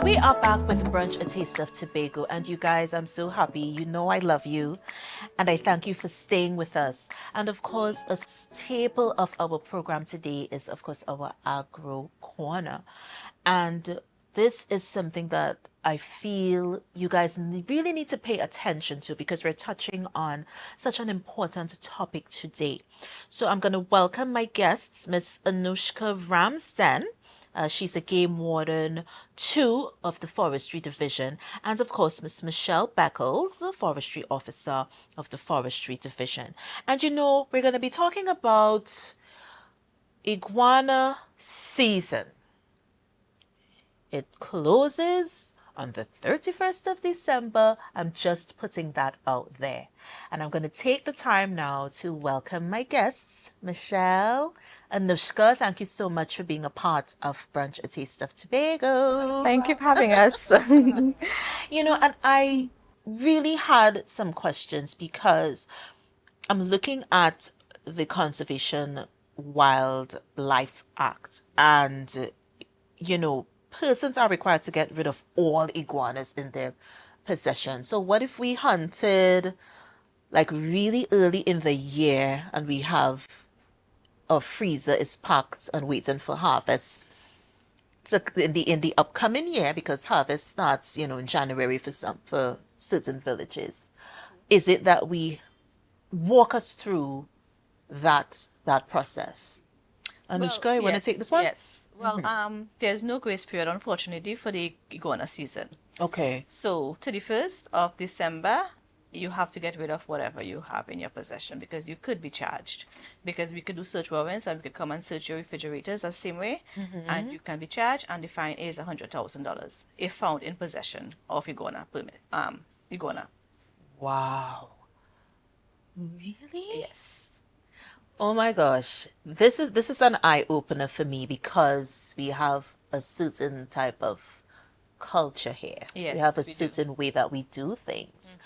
We are back with Brunch, a taste of Tobago. And you guys, I'm so happy. You know I love you. And I thank you for staying with us. And of course, a staple of our program today is, of course, our Agro Corner. And this is something that I feel you guys really need to pay attention to because we're touching on such an important topic today. So I'm going to welcome my guests, Miss Anushka Ramsden. She's a game warden 2 of the Forestry Division, and of course, Miss Michelle Beckles, a forestry officer of the Forestry Division. And you know, we're going to be talking about Iguana season. It closes on the 31st of December. I'm just putting that out there. And I'm going to take the time now to welcome my guests, Michelle, Anushka. Thank you so much for being a part of Brunch, a Taste of Tobago. Thank you for having us. You know, and I really had some questions because I'm looking at the Conservation Wildlife Act and, you know, persons are required to get rid of all iguanas in their possession. So what if we hunted like really early in the year and we have our freezer is packed and waiting for harvest? So in the upcoming year, because harvest starts, you know, in January for certain villages. Is it that we walk us through that process? Anushka, you want to take this one? Yes. Well, there's no grace period, unfortunately, for the iguana season. Okay. So, to the 1st of December, you have to get rid of whatever you have in your possession because you could be charged. Because we could do search warrants and we could come and search your refrigerators the same way, and you can be charged, and the fine is $100,000 if found in possession of iguana permit. Iguana. Wow. Really? Yes. Oh my gosh. This is an eye opener for me because we have a certain type of culture here. Yes, we have a we do. certain way that we do things.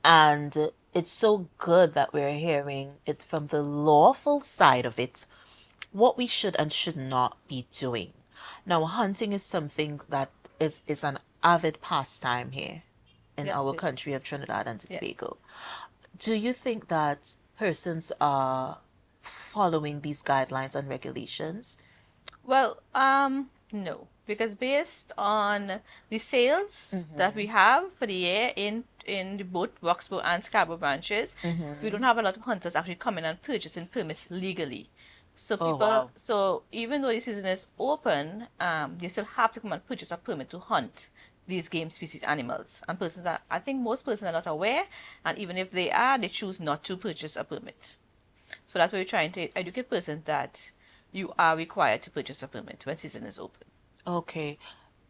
And it's so good that we're hearing it from the lawful side of it, what we should and should not be doing. Now, hunting is something that is an avid pastime here in Yes, our it is. country of Trinidad and Yes. Tobago. Do you think that persons are following these guidelines and regulations? Well, no, because based on the sales that we have for the year in the both Roxborough and Scarborough branches, we don't have a lot of hunters actually coming and purchasing permits legally. So Oh, people, wow. so even though the season is open, you still have to come and purchase a permit to hunt these game species animals. And persons that I think most persons are not aware, and even if they are, they choose not to purchase a permit. So that's why we're trying to educate persons that you are required to purchase a permit when season is open. Okay.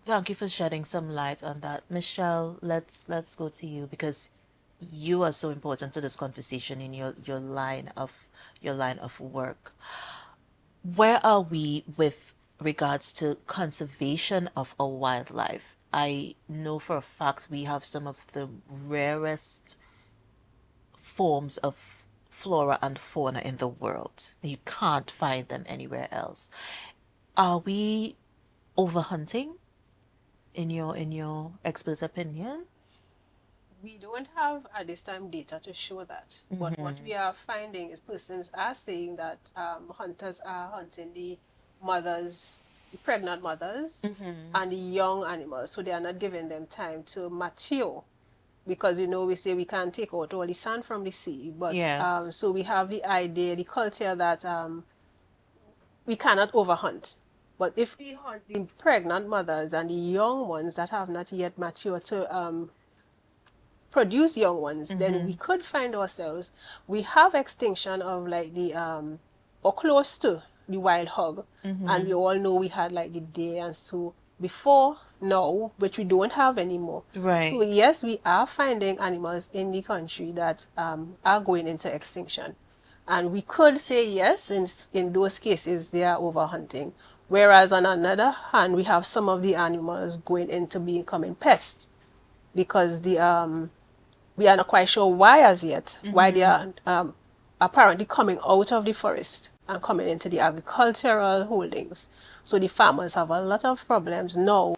Thank you for shedding some light on that. Michelle, let's go to you because you are so important to this conversation in your line of work. Where are we with regards to conservation of our wildlife? I know for a fact we have some of the rarest forms of flora and fauna in the world. You can't find them anywhere else. Are we overhunting in your expert opinion? We don't have at this time data to show that. But what we are finding is persons are saying that hunters are hunting the mothers, the pregnant mothers, and the young animals. So they are not giving them time to mature. Because, you know, we say we can't take out all the sand from the sea. But Yes. so we have the idea, the culture that we cannot overhunt. But if we hunt the pregnant mothers and the young ones that have not yet matured to produce young ones, then we could find ourselves, we have extinction of like the, or close to the wild hog. And we all know we had like the deer and so before now, which we don't have anymore. Right. So yes, we are finding animals in the country that are going into extinction. And we could say yes, in those cases they are overhunting. Whereas on another hand, we have some of the animals going into becoming pests because the we are not quite sure why as yet, why they are apparently coming out of the forest and coming into the agricultural holdings. So the farmers have a lot of problems now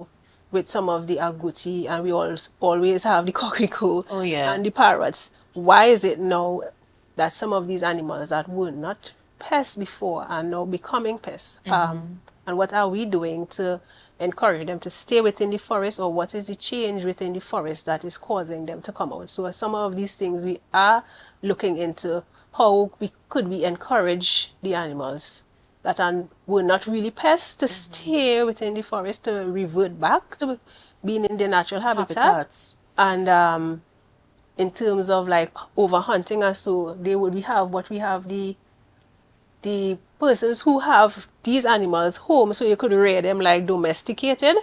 with some of the agouti, and we always have the coquelicot Oh, yeah. and the parrots. Why is it now that some of these animals that were not pests before are now becoming pests? And what are we doing to encourage them to stay within the forest, or what is the change within the forest that is causing them to come out? So some of these things we are looking into, how we encourage the animals that were not really pests to stay within the forest, to revert back to being in their natural habitat. Habitats. And in terms of like overhunting, and so we have the persons who have these animals home, so you could rear them like domesticated.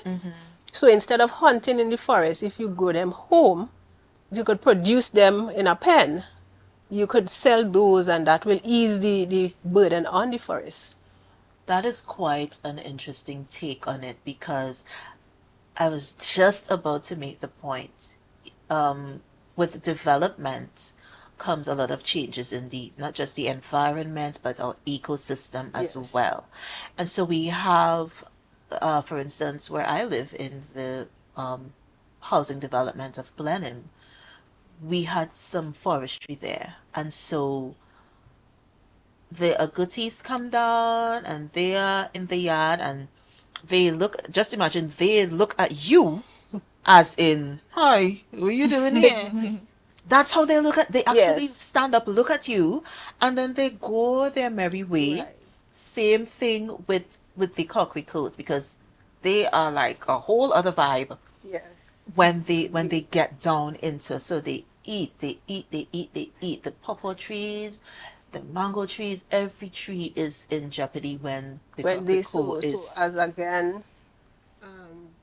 So instead of hunting in the forest, if you grow them home, you could produce them in a pen. You could sell those, and that will ease the burden on the forest. That is quite an interesting take on it, because I was just about to make the point. With development comes a lot of changes in not just the environment, but our ecosystem as Yes. well. And so we have, for instance, where I live in the housing development of Blenheim, we had some forestry there. And so the agoutis come down and they are in the yard, and they look, just imagine, they look at you as in, hi, what are you doing here? That's how they look at, they actually Yes. stand up, look at you, and then they go their merry way. Right. Same thing with the coquelicots, because they are like a whole other vibe Yes. when they get down into, so they eat the pawpaw trees, the mango trees. Every tree is in jeopardy when the When they coquelicot is. so as again,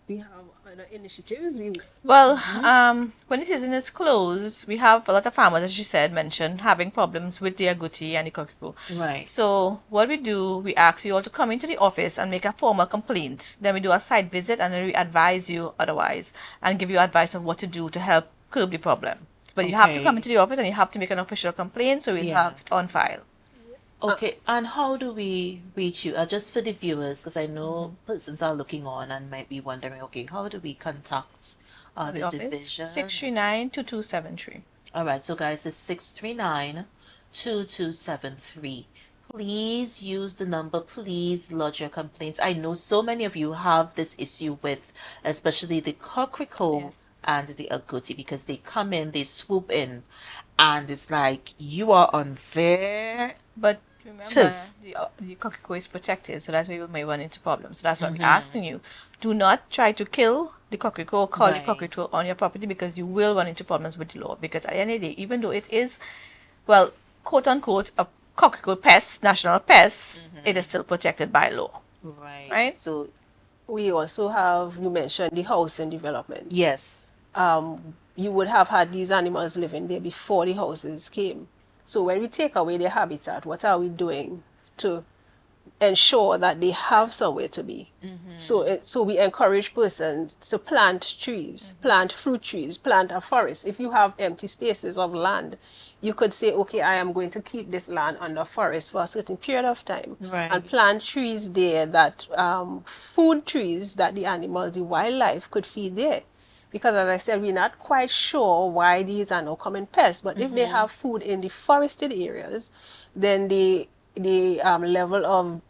we have other initiatives. Well, when the season is closed, we have a lot of farmers, as you said, mentioned, having problems with the agouti and the coquelicot. Right. So what we do, we ask you all to come into the office and make a formal complaint. Then we do a site visit, and then we advise you otherwise and give you advice on what to do to help curb the problem. But you have to Okay. come into the office and you have to make an official complaint, so we'll Yeah. have it on file. Okay, and how do we reach you? Just for the viewers, because I know persons are looking on and might be wondering, okay, how do we contact The the office, division? 639-2273. All right, so guys, it's 639-2273. Please use the number. Please lodge your complaints. I know so many of you have this issue with, especially the coquelicot Yes. and the agouti, because they come in, they swoop in, and it's like you are on their But remember, Tiff. the coquelicot is protected, so that's why you may run into problems. So that's why we're asking you, do not try to kill the coquelicot or call the Right. coquelicot on your property, because you will run into problems with the law. Because at the end of the day, even though it is, well, quote unquote, a coquelicot pest, national pest, it is still protected by law. Right. Right? So, We also have, you mentioned the housing development. yes. You would have had these animals living there before the houses came. So when we take away their habitat, what are we doing to ensure that they have somewhere to be? So we encourage persons to plant trees, plant fruit trees, plant a forest. If you have empty spaces of land, you could say, okay, I am going to keep this land under forest for a certain period of time, Right. and plant trees there, that food trees that the animals, the wildlife could feed there. Because as I said, we're not quite sure why these are now common pests, but if they have food in the forested areas, then the level of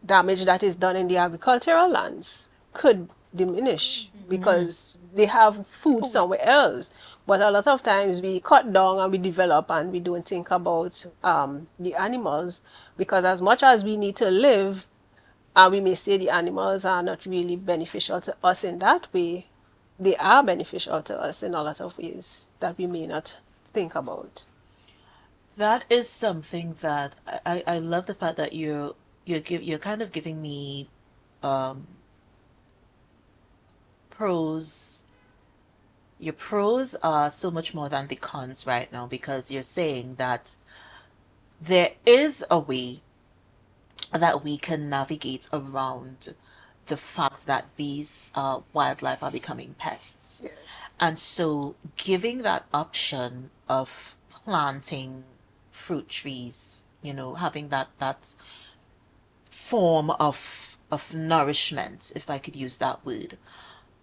damage that is done in the agricultural lands could diminish, because they have food somewhere else. But a lot of times we cut down and we develop, and we don't think about the animals, because as much as we need to live, we may say the animals are not really beneficial to us in that way. They are beneficial to us in a lot of ways that we may not think about. That is something that I love, the fact that you're kind of giving me pros. Your pros are so much more than the cons right now, because you're saying that there is a way that we can navigate around the fact that these wildlife are becoming pests. Yes. And so giving that option of planting fruit trees, having that form of nourishment, if I could use that word,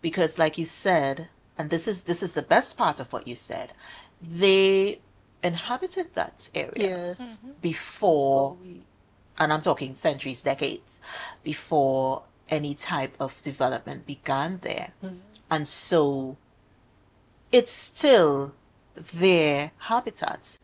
because like you said, and this is the best part of what you said, they inhabited that area Yes. before, We, and I'm talking centuries, decades, before any type of development began there. And so it's still their habitat.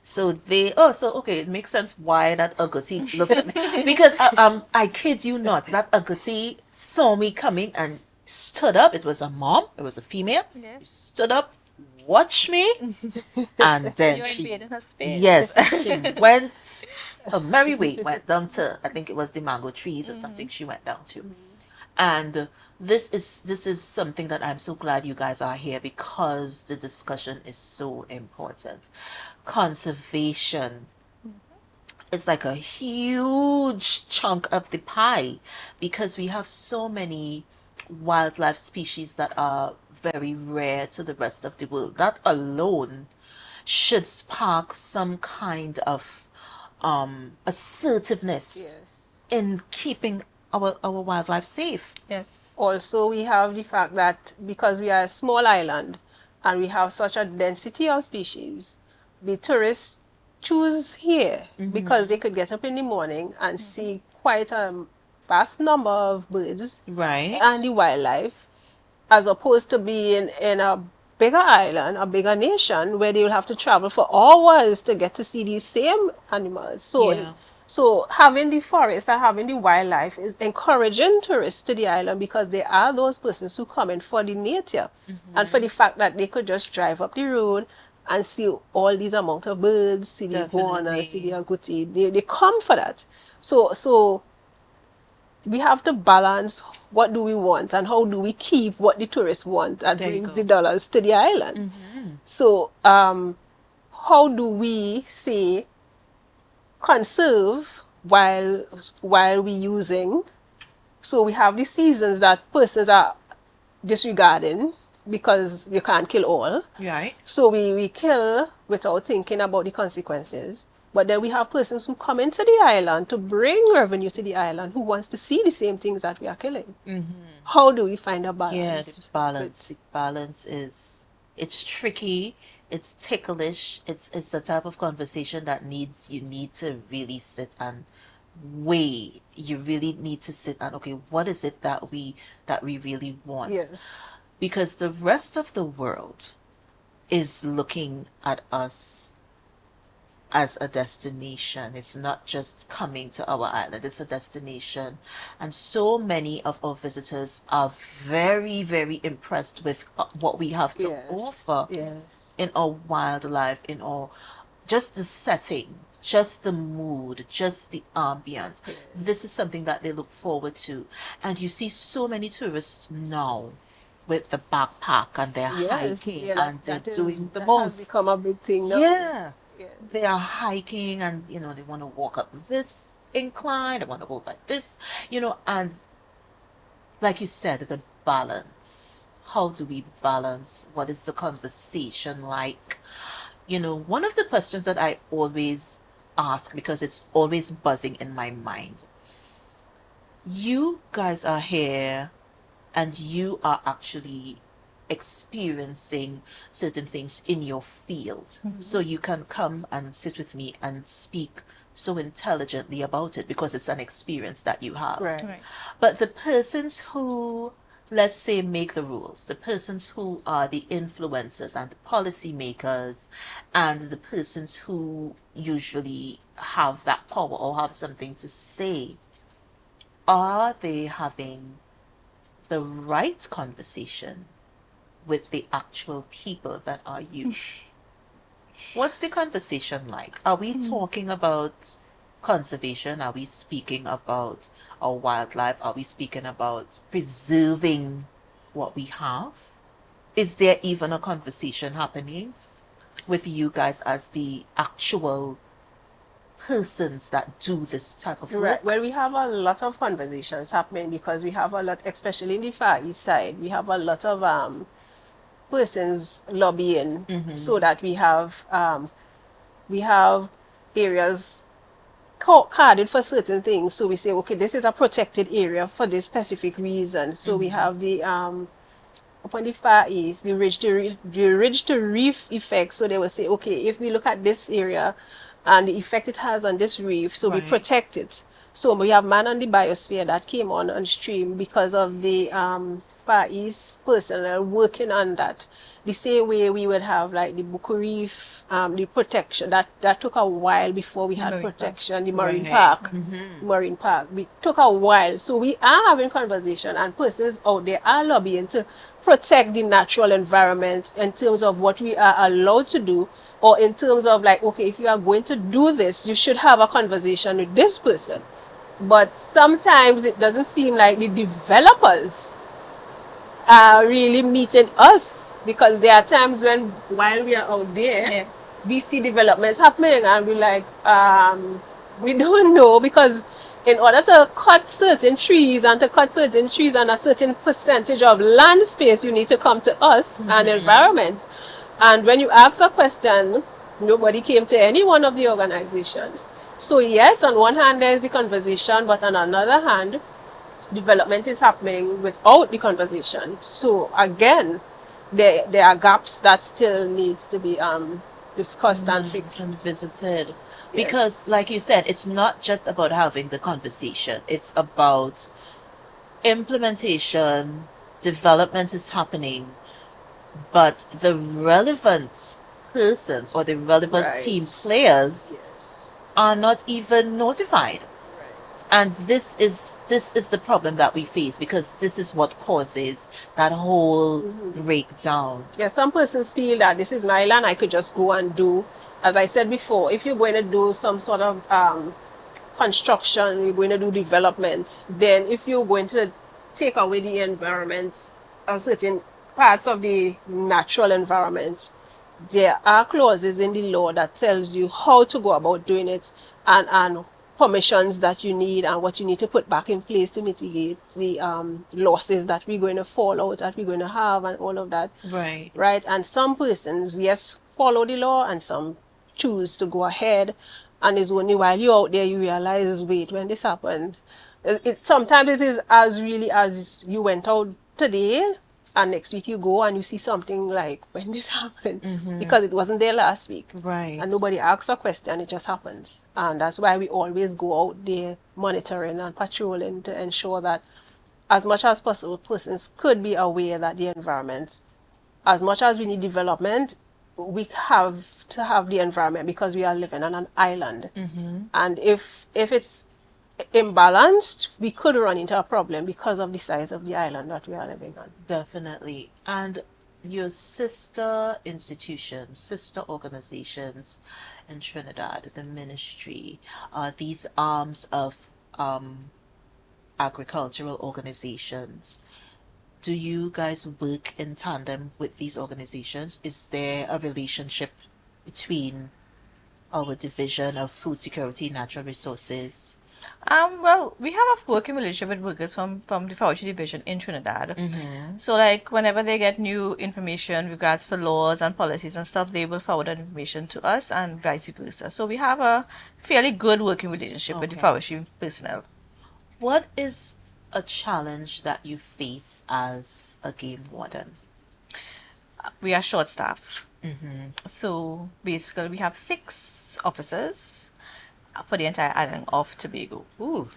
So okay, it makes sense why that agouti looks at me. Because I kid you not, that agouti saw me coming and stood up. It was a mom, it was a female. Yes. Stood up, watched me, and then You're she, invading her space. yes, she went a merry way, went down to, I think it was the mango trees or something she went down to. And this is something that I'm so glad you guys are here, because the discussion is so important. Conservation is like a huge chunk of the pie, because we have so many wildlife species that are very rare to the rest of the world. That alone should spark some kind of assertiveness yes. in keeping our wildlife safe. Yes. Also, we have the fact that because we are a small island and we have such a density of species, the tourists choose here because they could get up in the morning and see quite a vast number of birds Right. and the wildlife, as opposed to being in a bigger island, a bigger nation, where they will have to travel for hours to get to see these same animals. So, Yeah. so having the forest and having the wildlife is encouraging tourists to the island, because there are those persons who come in for the nature and for the fact that they could just drive up the road and see all these amount of birds, see the iguana, see the agouti. They come for that. So we have to balance what do we want and how do we keep what the tourists want that There you brings go. the dollars to the island. So how do we say conserve while we using? So we have the seasons that persons are disregarding because you can't kill all. Right. So we kill without thinking about the consequences. But then we have persons who come into the island to bring revenue to the island, who wants to see the same things that we are killing. How do we find a Yeah, balance? the balance. The balance is, it's tricky. It's ticklish. It's the type of conversation that you need to really sit and weigh. You really need to sit and, okay, what is it that we really want? Yes. Because the rest of the world is looking at us as a destination. It's not just coming to our island, it's a destination. And so many of our visitors are very, very impressed with what we have to offer Yes. in our wildlife, in our, just the setting, just the mood, just the ambience. This is something that they look forward to. And you see so many tourists now with the backpack, and they're Yes. hiking, Yeah, and they're that doing the has most. become a big thing now. Yeah. Yeah. They are hiking, and they want to walk up this incline, they want to go like this, and like you said, the balance. How do we balance? What is the conversation like? One of the questions that I always ask, because it's always buzzing in my mind. You guys are here and you are actually experiencing certain things in your field. So you can come and sit with me and speak so intelligently about it, because it's an experience that you have. Right. Right. But the persons who, let's say, make the rules, the persons who are the influencers and the policymakers, and the persons who usually have that power or have something to say, are they having the right conversation with the actual people that are you? What's the conversation like? Are we talking about conservation? Are we speaking about our wildlife? Are we speaking about preserving what we have? Is there even a conversation happening with you guys as the actual persons that do this type of work? Right. Well, we have a lot of conversations happening, because we have a lot, especially in the Far East side, we have a lot of persons lobbying, so that we have areas carded for certain things. So we say, okay, this is a protected area for this specific reason. So we have upon the Far East, the ridge to reef effect. So they will say, okay, if we look at this area and the effect it has on this reef, so we Right. protect it. So we have Man on the Biosphere that came on stream because of the Far East personnel working on that. The same way we would have like the Buku Reef, the protection that took a while before we had Marine park. protection. The Marine Right. Park, Marine Park. We took a while, so we are having conversation, and persons out there are lobbying to protect the natural environment in terms of what we are allowed to do, or in terms of like, okay, if you are going to do this, you should have a conversation with this person. But sometimes it doesn't seem like the developers are really meeting us, because there are times when while we are out there, Yeah. we see developments happening and we're like, we don't know, because in order to cut certain trees and to cut certain trees on a certain percentage of land space, you need to come to us and environment. And when you ask a question, nobody came to any one of the organizations. So yes, on one hand there is the conversation, but on another hand, development is happening without the conversation. So again, there are gaps that still needs to be discussed and fixed. And visited. Yes. Because, like you said, it's not just about having the conversation, it's about implementation, development is happening, but the relevant persons or the relevant team Right. players Yes. are not even notified. And this is the problem that we face, because this is what causes that whole breakdown. Yeah, some persons feel that this is my land, I could just go and do. As I said before, if you're going to do some sort of construction, you're going to do development, then if you're going to take away the environment, certain parts of the natural environment, there are clauses in the law that tells you how to go about doing it, and permissions that you need and what you need to put back in place to mitigate the losses that we're going to fall out, that we're going to have, and all of that. Right. Right? And some persons, yes, follow the law, and some choose to go ahead. And it's only while you're out there you realize, wait, when this happened, sometimes it is as really as you went out today, and next week you go and you see something like, when this happened, because it wasn't there last week. Right. And nobody asks a question, it just happens. And that's why we always go out there monitoring and patrolling to ensure that as much as possible, persons could be aware that the environment, as much as we need development, we have to have the environment, because we are living on an island. And if it's imbalanced, we could run into a problem because of the size of the island that we are living on. Definitely. And your sister institutions, sister organizations in Trinidad, the ministry, these arms of agricultural organizations, do you guys work in tandem with these organizations? Is there a relationship between our division of food security, natural resources? Well, we have a working relationship with workers from the forestry division in Trinidad. So, like, whenever they get new information regards for laws and policies and stuff, they will forward that information to us, and vice versa. So, we have a fairly good working relationship with the Okay. forestry personnel. What is a challenge that you face as a game warden? We are short staff. So, basically, we have 6 officers for the entire island of Tobago. Ooh.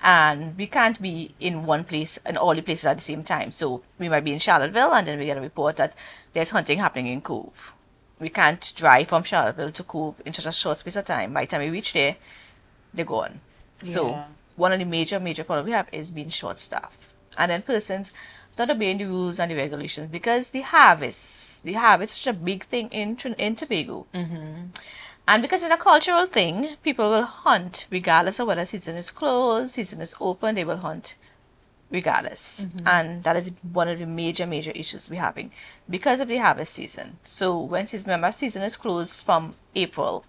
And we can't be in one place and all the places at the same time. So we might be in Charlottesville, and then we get a report that there's hunting happening in Cove. We can't drive from Charlottesville to Cove in such a short space of time. By the time we reach there, they're gone. So Yeah. one of the major problems we have is being short staffed. And then persons not obeying the rules and the regulations, because the harvest is such a big thing in Tobago. And because it's a cultural thing, people will hunt regardless of whether season is closed, season is open, they will hunt regardless. And that is one of the major issues we're having because of the harvest season. So when season is closed from April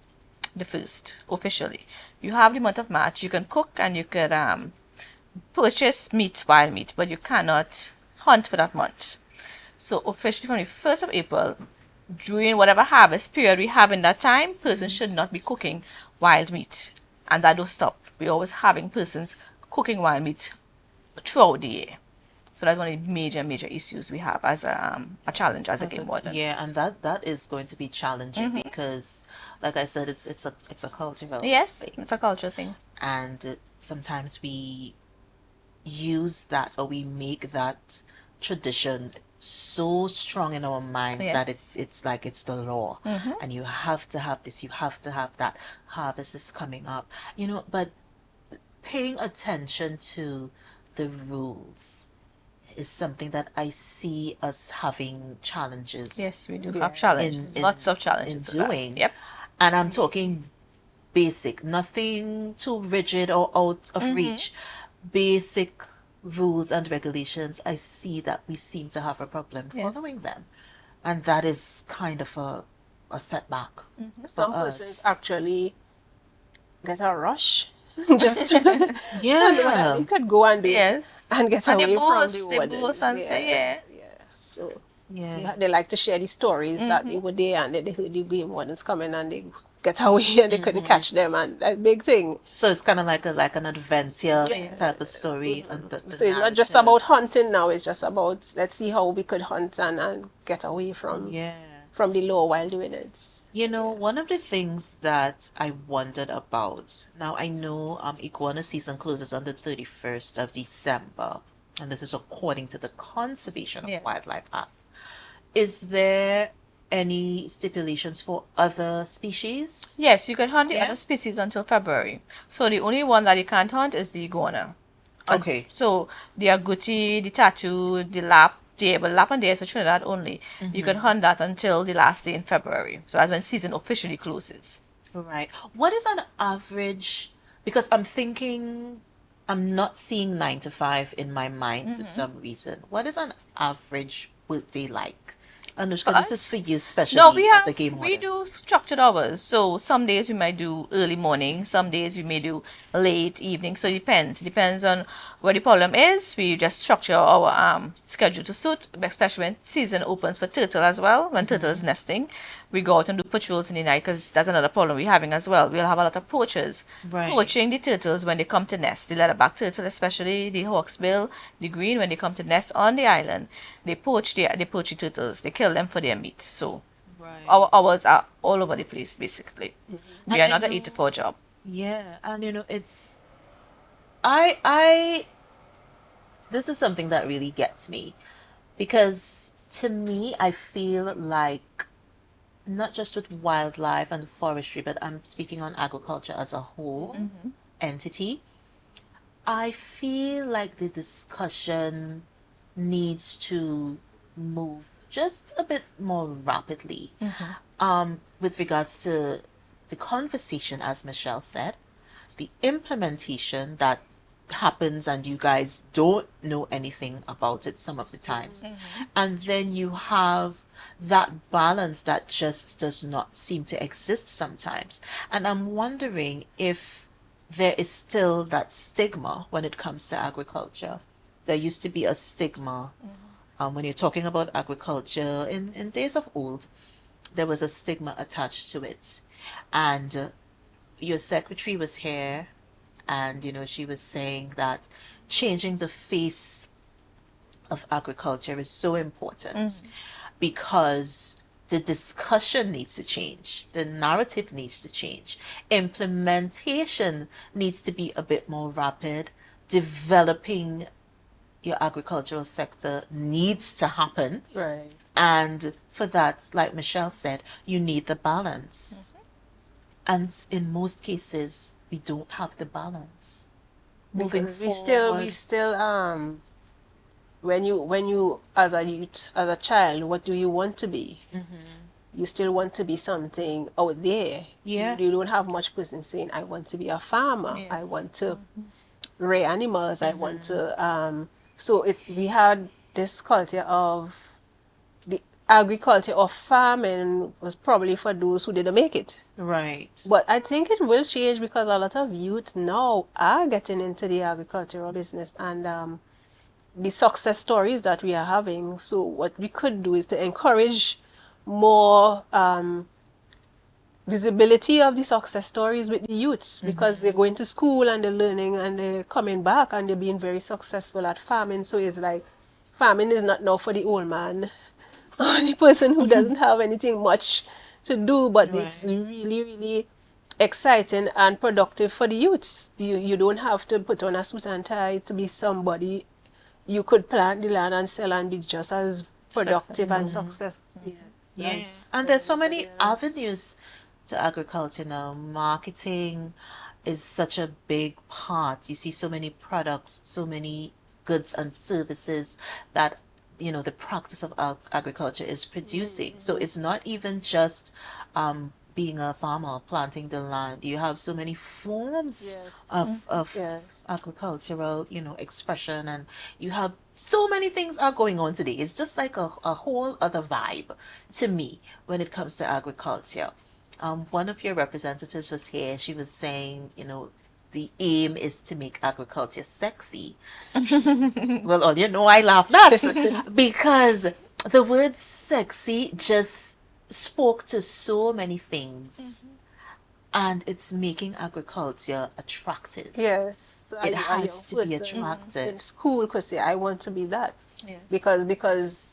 the 1st, officially, you have the month of March, you can cook and you could purchase wild meat, but you cannot hunt for that month. So officially from the 1st of April, during whatever harvest period we have in that time, persons should not be cooking wild meat. And that don't stop. We're always having persons cooking wild meat throughout the year. So that's one of the major issues we have as a challenge as a game warden. Yeah, and that is going to be challenging because, like I said, it's a cultural Yes, thing, it's a cultural thing. and sometimes we use that, or we make that tradition so strong in our minds that Yes. it's like it's the law, and you have to have this, you have to have that. Harvest is coming up, but paying attention to the rules is something that I see us having challenges Yes, we do Yeah. have challenges. Lots of in challenges with that. doing. Yep. And I'm talking basic, nothing too rigid or out of reach. Basic rules and regulations. I see that we seem to have a problem Yes. following them. And that is kind of a setback for Some persons us. actually get a rush just to know that Yeah. they could go and do Yes. it and get And they away from boast, the they wardens. boast and say, yeah. So Yeah. they like to share the stories that they were there and they heard the game wardens coming and they get away and they couldn't catch them, and that's a big thing. So it's kind of like an adventure Yeah. type of story. And the So it's not just narrative. about hunting now, it's just about let's see how we could hunt and get away from Yeah. the law while doing it. One of the things that I wondered about, now I know Iguana season closes on the 31st of December, and this is according to the Conservation of Yes. Wildlife Act. Is there any stipulations for other species? Yes, you can hunt the Yeah. other species until February. So the only one that you can't hunt is the iguana. Okay. So the agouti, the tattoo, the lap deer, but lap and deer is for Trinidad only. You can hunt that until the last day in February. So that's when season officially closes. Right. What is an average? Because I'm not seeing 9 to 5 in my mind for some reason. What is an average workday like? Anushka, this is for you, especially No, we as a game we warden. do structured hours. So some days we might do early morning, some days we may do late evening. So it depends. It depends on what the problem is. We just structure our schedule to suit, especially when season opens for turtle as well. When turtle is nesting, we go out and do patrols in the night because that's another problem we're having as well. We'll have a lot of poachers Right. poaching the turtles when they come to nest. The leatherback turtle, especially the hawksbill, the green, when they come to nest on the island, they poach the turtles. They kill them for their meat. So Right. our hours are all over the place, basically. We And are I not an know- 8 to 4 job. Yeah, and it's I this is something that really gets me, because to me I feel like not just with wildlife and forestry, but I'm speaking on agriculture as a whole entity. I feel like the discussion needs to move just a bit more rapidly with regards to the conversation, as Michelle said, the implementation that happens and you guys don't know anything about it some of the times. And then you have that balance that just does not seem to exist sometimes. And I'm wondering if there is still that stigma when it comes to agriculture. There used to be a stigma when you're talking about agriculture in days of old. There was a stigma attached to it. And your secretary was here, and she was saying that changing the face of agriculture is so important because the discussion needs to change, the narrative needs to change, implementation needs to be a bit more rapid, developing your agricultural sector needs to happen. Right. And for that, like Michelle said, you need the balance. And in most cases, we don't have the balance. Moving Because forward, we still when you as a youth, as a child, what do you want to be? You still want to be something out there. Yeah. You don't have much person saying, I want to be a farmer. Yes. I want to rear animals. I want to so we had this culture of the agriculture of farming was probably for those who didn't make it. right. But I think it will change because a lot of youth now are getting into the agricultural business and the success stories that we are having. So what we could do is to encourage more visibility of the success stories with the youths because they're going to school and they're learning and they're coming back and they're being very successful at farming. So it's like farming is not now for the old man or the person who doesn't have anything much to do, but it's Right. really, really exciting and productive for the youths. You don't have to put on a suit and tie to be somebody. You could plant the land and sell and be just as productive and Successful. successful. Yes, Yeah. as And there's so everybody many else. avenues to agriculture now. Marketing is such a big part. You see so many products, so many goods and services that, the practice of agriculture is producing. So it's not even just being a farmer, planting the land. You have so many forms Yes, of yes, agricultural, expression, and you have so many things are going on today. It's just like a whole other vibe to me when it comes to agriculture. One of your representatives was here. She was saying, the aim is to make agriculture sexy. Well, I laugh that because the word sexy just spoke to so many things, and it's making agriculture attractive. yes. It A young has to be person attractive. in school could say, "I want to be that," Yes. because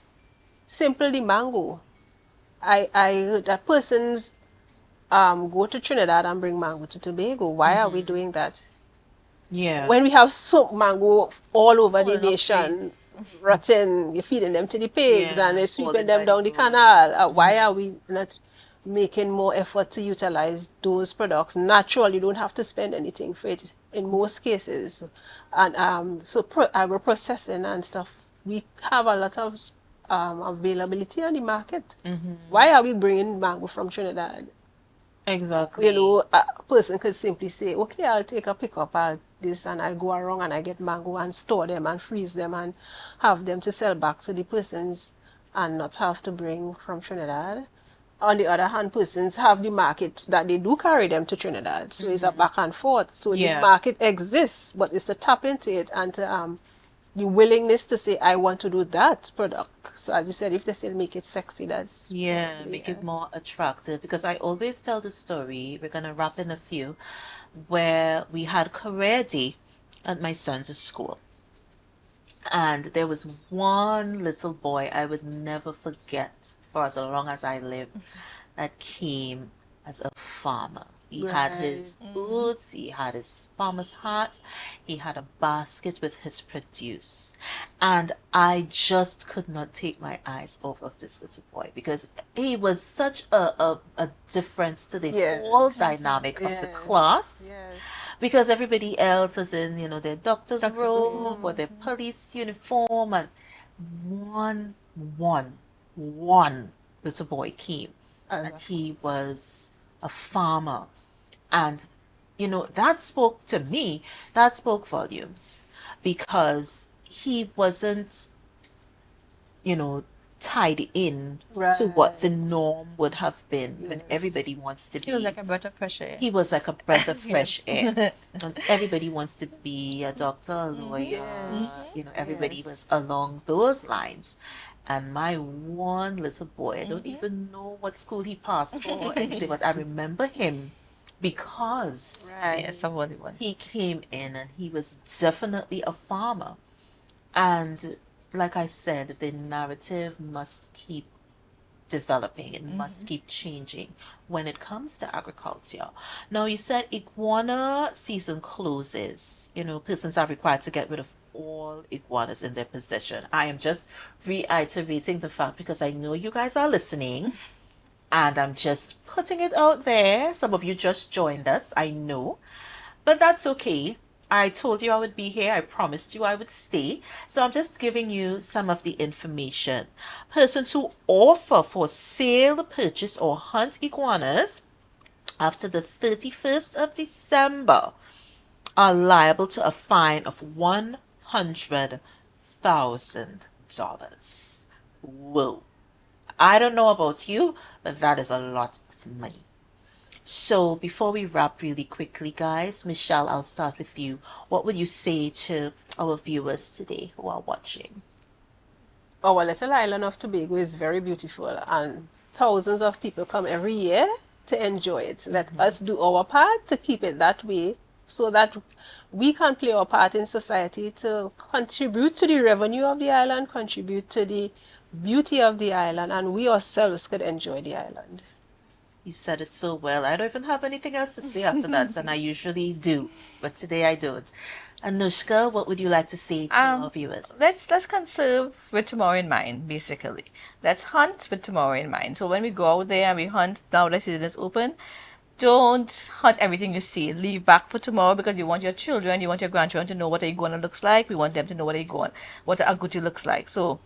simple the mango. I heard that persons go to Trinidad and bring mango to Tobago. Why are we doing that? Yeah. When we have so mango all over the Full of place. nation, rotten, you're feeding them to the pigs and Yeah. they're sweeping Falling them by the down the road. canal. Why are we not making more effort to utilize those products? Natural, you don't have to spend anything for it in most cases. And so agro processing and stuff, we have a lot of availability on the market. Why are we bringing mango from Trinidad? Exactly. A person could simply say, okay, I'll take a pickup, I'll this, and I'll go around and I get mango and store them and freeze them and have them to sell back to the persons and not have to bring from Trinidad. On the other hand, persons have the market that they do carry them to Trinidad. So it's a back and forth. So the Yeah. market exists, but it's to tap into it and to the willingness to say, I want to do that product. So as you said, if they still make it sexy, that's Yeah, probably, make it more attractive because I always tell the story. We're gonna wrap in a few where we had career day at my son's school. And there was one little boy I would never forget for as long as I live that came as a farmer. He had right. his boots, he had his farmer's hat, he had a basket with his produce. And I just could not take my eyes off of this little boy because he was such a difference to the whole Yes. dynamic of the Yes. class Yes. because everybody else was in, their doctor's Doctor's robe or their police uniform, and one, one, one little boy came, As and a he was a farmer, and that spoke to me. That spoke volumes because he wasn't, you know, tied in to what the right. norm would have been when Yes. everybody wants to It was be. like a breath of fresh air. He was like a breath of fresh Yes. air. And everybody wants to be a doctor, a lawyer. Yes. Everybody Yes. was along those lines. And my one little boy, I don't even know what school he passed for or anything, but I remember him because Right. Yes, somebody was. he came in and he was definitely a farmer. And like I said, the narrative must keep developing. It must keep changing when it comes to agriculture. Now, you said iguana season closes. Persons are required to get rid of all iguanas in their possession. I am just reiterating the fact because I know you guys are listening and I'm just putting it out there. Some of you just joined us, I know, but that's okay. I told you I would be here. I promised you I would stay. So I'm just giving you some of the information. Persons who offer for sale, purchase, or hunt iguanas after the 31st of December are liable to a fine of $100,000. Whoa. I don't know about you, but that is a lot of money. So before we wrap really quickly, guys, Michelle, I'll start with you. What would you say to our viewers today who are watching? Our little island of Tobago is very beautiful and thousands of people come every year to enjoy it. Let us do our part to keep it that way so that we can play our part in society to contribute to the revenue of the island, contribute to the beauty of the island, and we ourselves could enjoy the island. You said it so well. I don't even have anything else to say after that, and I usually do, but today I don't. Anushka, what would you like to say to our viewers? Let's conserve with tomorrow in mind, basically. Let's hunt with tomorrow in mind. So when we go out there and we hunt, now that season is open, don't hunt everything you see. Leave back for tomorrow because you want your children, you want your grandchildren to know what a iguana looks like. We want them to know what a agouti looks like. So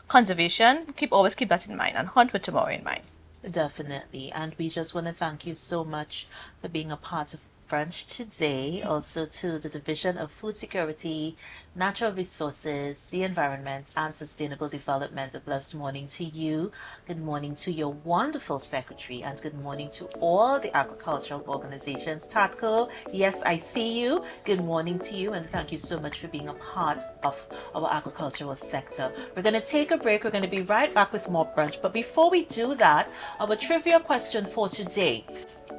conservation, always keep that in mind and hunt with tomorrow in mind. Definitely. And we just want to thank you so much for being a part of Brunch today. Also to the Division of Food Security, Natural Resources, the Environment, and Sustainable Development. A blessed morning to you. Good morning to your wonderful secretary, and good morning to all the agricultural organizations. Tatko, yes, I see you. Good morning to you, and thank you so much for being a part of our agricultural sector. We're going to take a break. We're going to be right back with more Brunch. But before we do that, our trivia question for today.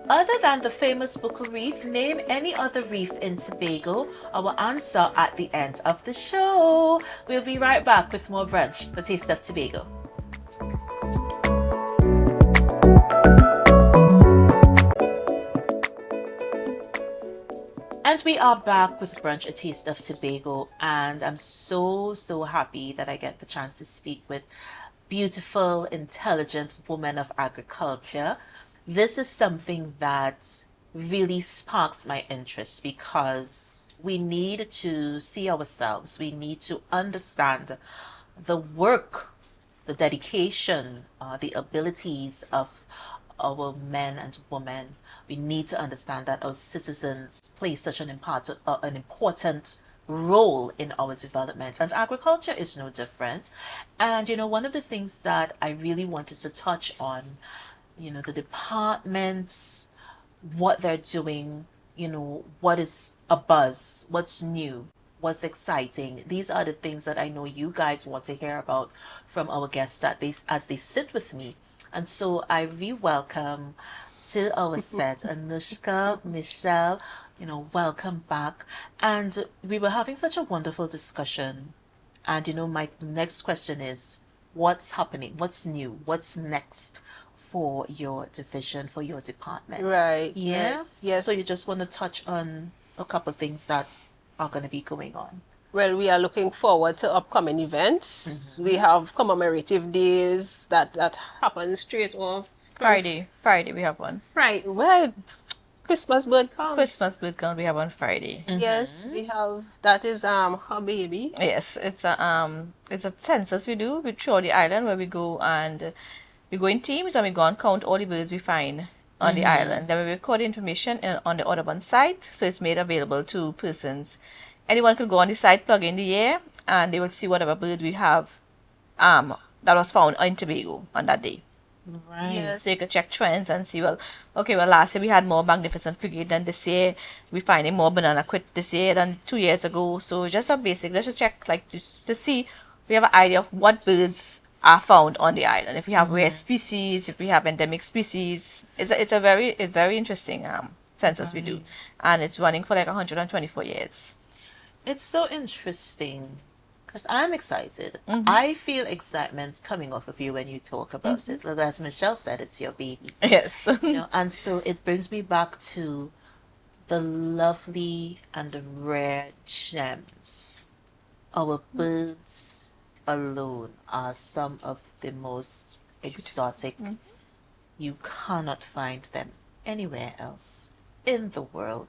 Other than the famous Buckle Reef, name any other reef in Tobago. Our answer at the end of the show. We'll be right back with more Brunch, the Taste of Tobago. And we are back with Brunch, a Taste of Tobago, and I'm so happy that I get the chance to speak with beautiful, intelligent women of agriculture. This is something that really sparks my interest because we need to see ourselves, we need to understand the work, the dedication, the abilities of our men and women. We need to understand that our citizens play such an important role in our development, and agriculture is no different. And one of the things that I really wanted to touch on, the departments, what they're doing, what is a buzz, what's new, what's exciting. These are the things that I know you guys want to hear about from our guests as they sit with me. And so I re-welcome to our set Anushka, Michelle, welcome back. And we were having such a wonderful discussion. And my next question is, what's happening? What's new? What's next for your division, for your department? Right. Yeah? Right. Yes. So you just want to touch on a couple of things that are going to be going on. Well, we are looking forward to upcoming events. We have commemorative days that happen straight off. Friday we have one. Right. Well, Christmas bird count. Christmas bird count we have on Friday. Yes, we have. That is her baby. Yes, it's a census we do with throughout the island where we go and we go in teams and we go and count all the birds we find on the island. Then we record the information on the Audubon site, so it's made available to persons. Anyone can go on the site, plug in the year, and they will see whatever bird we have that was found in Tobago on that day. Right. Yes. So you can check trends and see, last year we had more magnificent frigate than this year. We finding more banana quit this year than 2 years ago. So just a basic, let's just check, to see, we have an idea of what birds are found on the island. If we have rare species, if we have endemic species. It's very interesting census we do. And it's running for like 124 years. It's so interesting because I'm excited. I feel excitement coming off of you when you talk about it. As Michelle said, it's your baby. Yes. And so it brings me back to the lovely and the rare gems. Our birds alone are some of the most exotic. You cannot find them anywhere else in the world.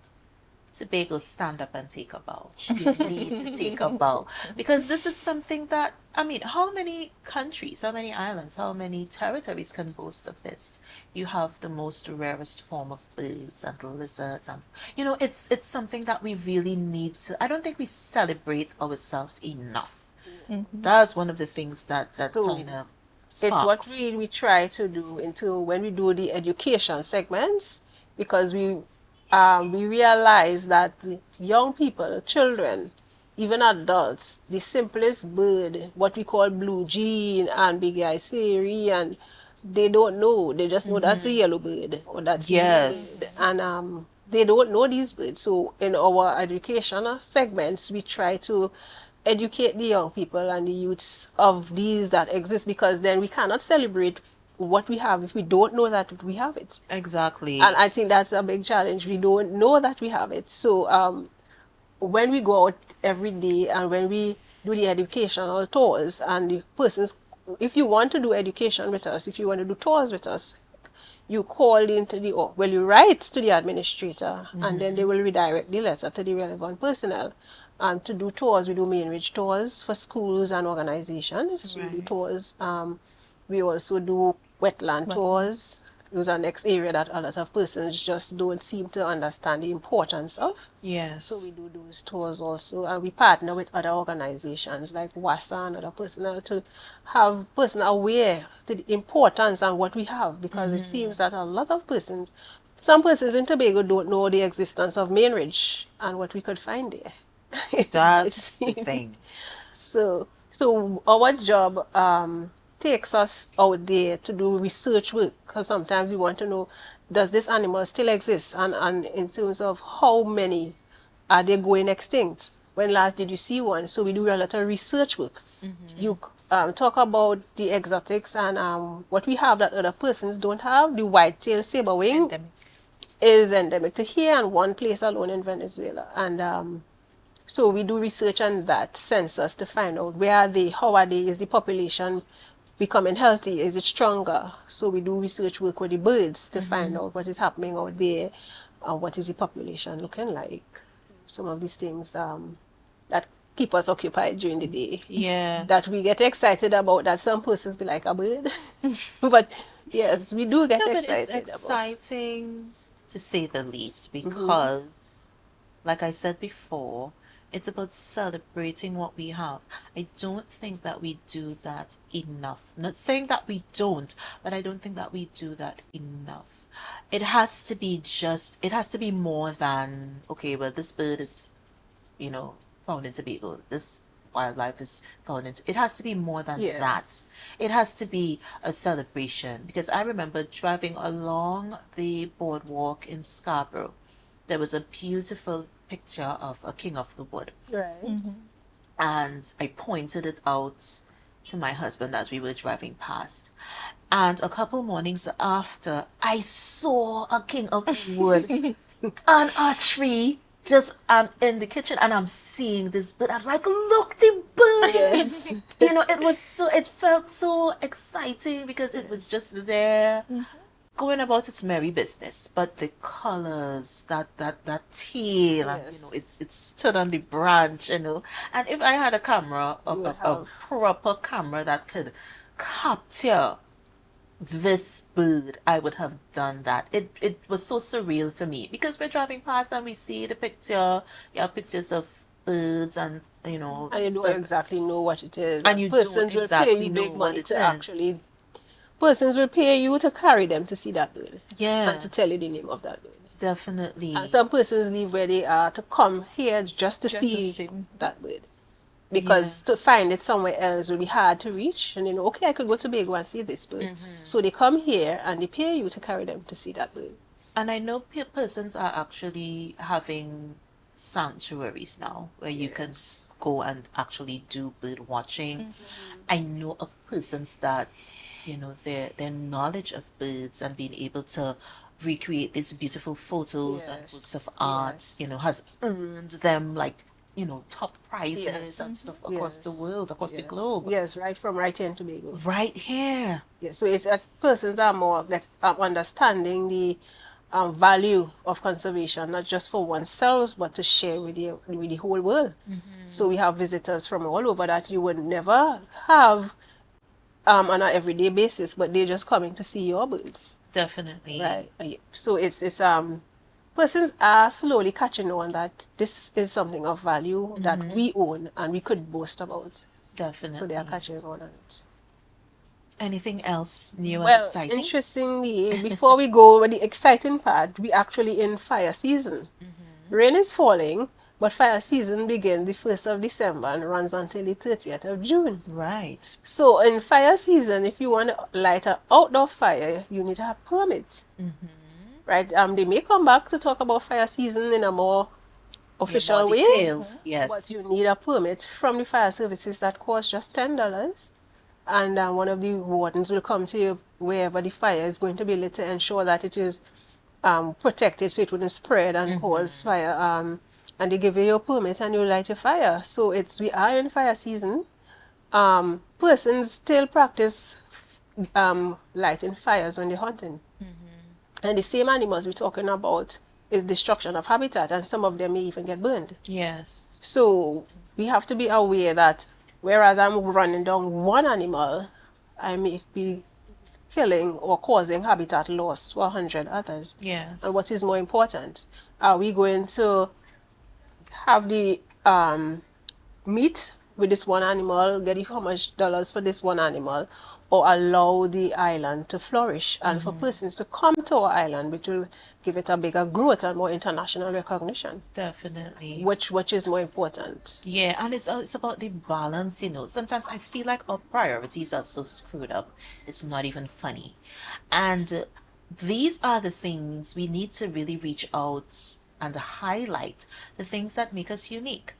Tobago, stand up and take a bow. You need to take a bow. Because this is something that, how many countries, how many islands, how many territories can boast of this? You have the most rarest form of birds and lizards. And, it's something that we really need to, I don't think we celebrate ourselves enough. That's one of the things that So, kind of It's what sparks. we try to do when we do the education segments, because we realize that young people, children, even adults, the simplest bird, what we call blue jean and big eye siri, and they don't know. They just know that's the yellow bird or that's the blue Yes. bird. And they don't know these birds. So in our educational segments, we try to educate the young people and the youths of these that exist, because then we cannot celebrate what we have if we don't know that we have it. Exactly. And I think that's a big challenge. We don't know that we have it. So when we go out every day and when we do the educational tours and the persons, if you want to do education with us, if you want to do tours with us, you call into the, or well, you write to the administrator, and then they will redirect the letter to the relevant personnel. And to do tours, we do main range tours for schools and organizations. We do Right. tours. We also do wetland tours. Those are next area that a lot of persons just don't seem to understand the importance of. Yes. So we do those tours also, and we partner with other organizations like WASA and other personnel to have personnel aware to the importance and what we have, because it seems that a lot of persons, some persons in Tobago don't know the existence of Main Ridge and what we could find there. That's the thing. So our job takes us out there to do research work, because sometimes we want to know, does this animal still exist, and in terms of how many are they going extinct, when last did you see one? So we do a lot of research work. You talk about the exotics and what we have that other persons don't have. The white-tailed saber wing Endemic. is endemic to here and one place alone in Venezuela. And so we do research on that census to find out where are they, how are they, is the population becoming healthy, is it stronger? So we do research work with the birds to find out what is happening out there and what is the population looking like. Some of these things that keep us occupied during the day. Yeah. That we get excited about, that some persons be like a bird. But yes, we do get No, but excited it's about. exciting to say the least, because, like I said before, it's about celebrating what we have. I don't think that we do that enough. Not saying that we don't, but I don't think that we do that enough. It has to be more than, okay, well, this bird is, found in Tobago. This wildlife is found in, it has to be more than Yes. that. It has to be a celebration, because I remember driving along the boardwalk in Scarborough. There was a beautiful picture of a king of the wood, Right. and I pointed it out to my husband as we were driving past. And a couple mornings after, I saw a king of the wood on a tree. Just I'm in the kitchen and I'm seeing this bird. I was like, look, the bird. Yes. It felt so exciting because it was just there, going about its merry business. But the colors, that tail, and Yes. it stood on the branch, And if I had a camera, You would a have. proper camera that could capture this bird, I would have done that. It was so surreal for me, because we're driving past and we see the picture. You have pictures of birds and And you don't stuff. exactly know what it is. And you don't persons will exactly pay you know big what money it to is. actually. Persons will pay you to carry them to see that bird. Yeah. And to tell you the name of that bird. Definitely. And some persons leave where they are to come here just to Just to see see. that bird. Because to find it somewhere else will be hard to reach. And okay, I could go to Tobago and see this bird. So they come here and they pay you to carry them to see that bird. And I know persons are actually having sanctuaries now where you can go and actually do bird watching. I know of persons that, their knowledge of birds and being able to recreate these beautiful photos and Yes, works of art, yes. Has earned them, like, top prizes Yes. and stuff across the Yes. world, across the Yes. globe. Yes, right here in Tobago. Right here. Yes, so it's that persons are more understanding the value of conservation, not just for oneself, but to share with the whole world. So we have visitors from all over that you would never have on an everyday basis, but they're just coming to see your birds. Definitely. Right. So it's persons are slowly catching on that this is something of value that we own and we could boast about. Definitely. So they are catching on it. Anything else new and Well, exciting? interestingly, before we go with the exciting part, we actually in fire season. Rain is falling, but fire season begins the 1st of December and runs until the 30th of June. Right. So in fire season, if you want to light an outdoor fire, you need to have permit. right? They may come back to talk about fire season in a more official More way, detailed. but Yes. you need a permit from the fire services that costs just $10. And one of the wardens will come to you wherever the fire is going to be lit to ensure that it is protected so it wouldn't spread and cause fire. And they give you your permit and you light your fire. So we are in fire season. Persons still practice lighting fires when they're hunting. And the same animals we're talking about is destruction of habitat, and some of them may even get burned. Yes. So we have to be aware that whereas I'm running down one animal, I may be killing or causing habitat loss for 100 others. Yes. And what is more important, are we going to have the meat with this one animal, get how much dollars for this one animal, or allow the island to flourish and for persons to come to our island, which will give it a bigger growth and more international recognition. Definitely. Which is more important? Yeah, and it's about the balance, Sometimes I feel like our priorities are so screwed up. It's not even funny. And these are the things we need to really reach out and highlight the things that make us unique.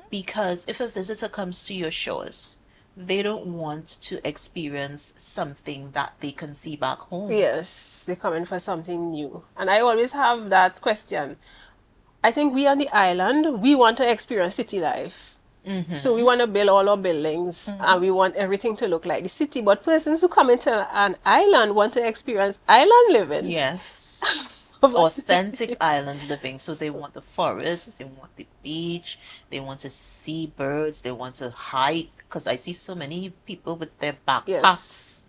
Because if a visitor comes to your shores, they don't want to experience something that they can see back home. Yes, they're coming for something new. And I always have that question. I think we on the island, we want to experience city life. So we want to build all our buildings and we want everything to look like the city. But persons who come into an island want to experience island living. Yes. Authentic island living. So they want the forest, they want the beach, they want to see birds, they want to hike. Because I see so many people with their backpacks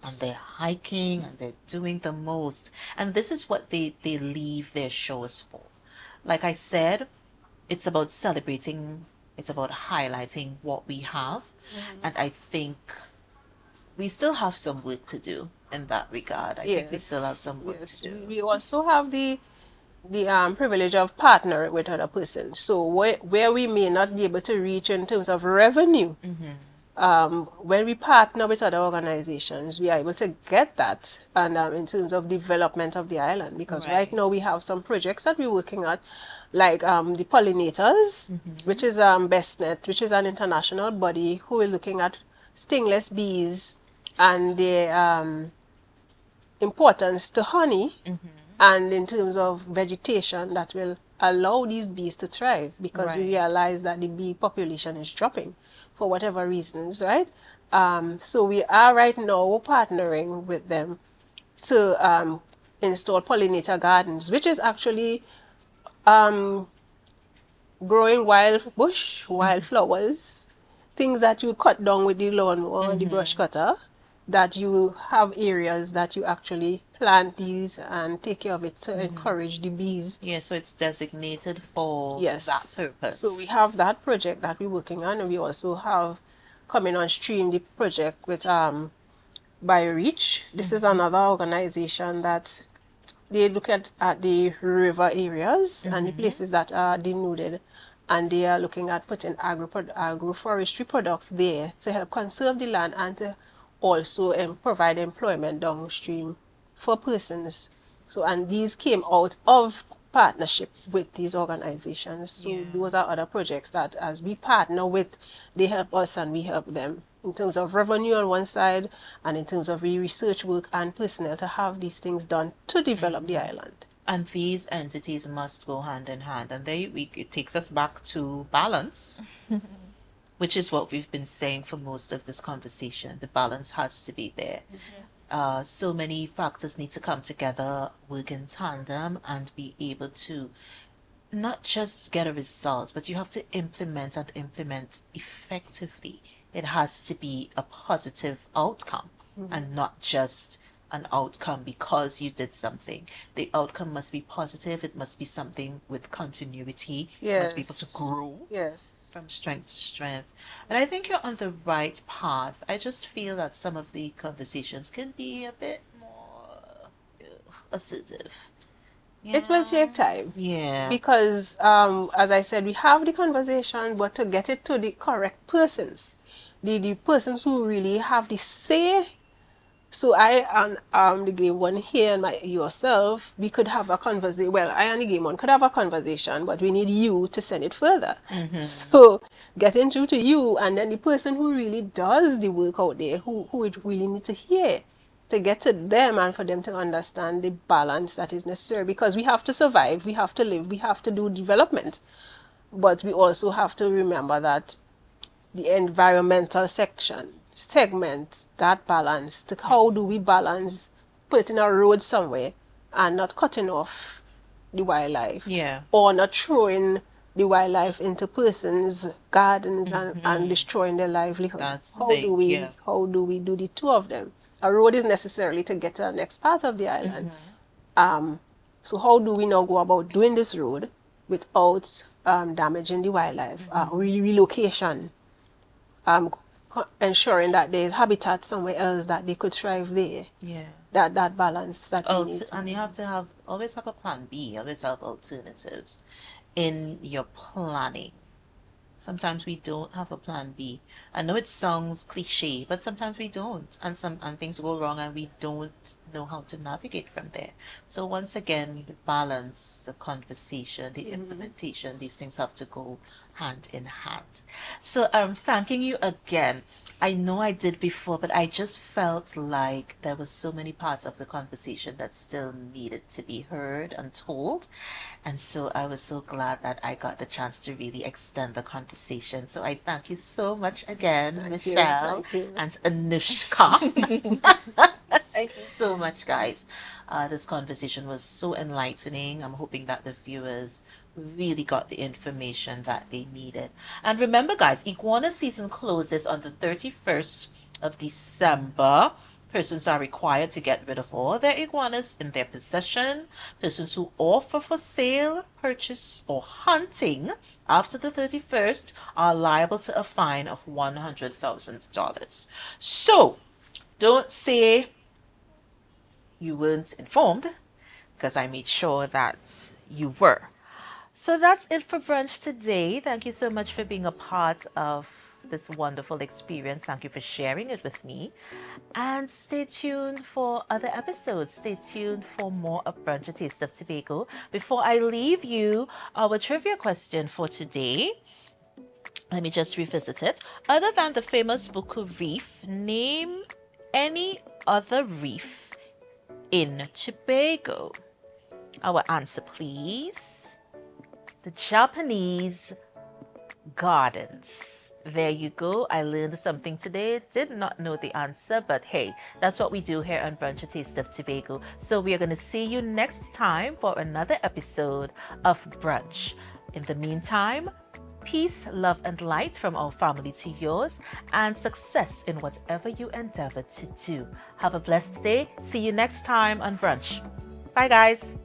and they're hiking and they're doing the most. And this is what they leave their shows for. Like I said, it's about celebrating, it's about highlighting what we have. And I think we still have some work to do in that regard. I think we still have some work to do. We also have the privilege of partnering with other persons. So where we may not be able to reach in terms of revenue, when we partner with other organizations, we are able to get that, and in terms of development of the island, because right now we have some projects that we're working at, like the pollinators, which is BestNet, which is an international body who is looking at stingless bees and their importance to honey, and in terms of vegetation that will allow these bees to thrive, because we realize that the bee population is dropping for whatever reasons, right? So we are right now partnering with them to install pollinator gardens, which is actually growing wild flowers, things that you cut down with the lawn or the brush cutter, that you have areas that you actually plant these and take care of it to encourage the bees. Yeah, so it's designated for that purpose. So we have that project that we're working on, and we also have coming on stream the project with BioReach. This is another organization that they look at the river areas and the places that are denuded, and they are looking at putting agroforestry products there to help conserve the land and to also provide employment downstream for persons. So, and these came out of partnership with these organizations. So those are other projects that as we partner with, they help us and we help them in terms of revenue on one side, and in terms of research work and personnel to have these things done to develop the island. And these entities must go hand in hand. And it takes us back to balance, which is what we've been saying for most of this conversation. The balance has to be there. So many factors need to come together, work in tandem, and be able to not just get a result, but you have to implement effectively. It has to be a positive outcome and not just an outcome because you did something. The outcome must be positive. It must be something with continuity. It must be able to grow from strength to strength. And I think you're on the right path. I just feel that some of the conversations can be a bit more assertive. It will take time. Yeah. Because, as I said, we have the conversation, but to get it to the correct persons, the persons who really have the say So I and the game one here and yourself, we could have a conversation. Well, I and the game one could have a conversation, but we need you to send it further. So getting through to you, and then the person who really does the work out there, who it really need to hear, to get to them and for them to understand the balance that is necessary, because we have to survive, we have to live, we have to do development, but we also have to remember that the environmental segment, that balance, to how do we balance putting a road somewhere and not cutting off the wildlife, Yeah. or not throwing the wildlife into persons' gardens and destroying their livelihood. That's how big, do we yeah. how do we do the two of them? A road is necessarily to get to the next part of the island. So how do we now go about doing this road without damaging the wildlife? Relocation, ensuring that there is habitat somewhere else that they could thrive there. Yeah. That balance that we need. And you have to always have a plan B, always have alternatives in your planning. Sometimes we don't have a plan B. I know it sounds cliche, but sometimes we don't. And things go wrong and we don't know how to navigate from there. So once again, the balance, the conversation, the implementation, these things have to go hand in hand. So I'm thanking you again. I know I did before, but I just felt like there were so many parts of the conversation that still needed to be heard and told. And so I was so glad that I got the chance to really extend the conversation. So I thank you so much again, Michelle Thank you. and Anushka. Thank you so much, guys. This conversation was so enlightening. I'm hoping that the viewers really got the information that they needed. And remember, guys, Iguana season closes on the 31st of December. Persons are required to get rid of all their iguanas in their possession. Persons who offer for sale, purchase, or hunting after the 31st are liable to a fine of $100,000. So, don't say you weren't informed, because I made sure that you were. So that's it for brunch today. Thank you so much for being a part of this wonderful experience. Thank you for sharing it with me. And stay tuned for other episodes. Stay tuned for more of Brunch, A Taste of Tobago. Before I leave you, our trivia question for today. Let me just revisit it. Other than the famous Buku Reef, name any other reef in Tobago. Our answer, please. The Japanese Gardens. There you go. I learned something today. Did not know the answer, but hey, that's what we do here on Brunch, A Taste of Tobago. So we are going to see you next time for another episode of Brunch. In the meantime, peace, love, and light from our family to yours, and success in whatever you endeavor to do. Have a blessed day. See you next time on Brunch. Bye, guys.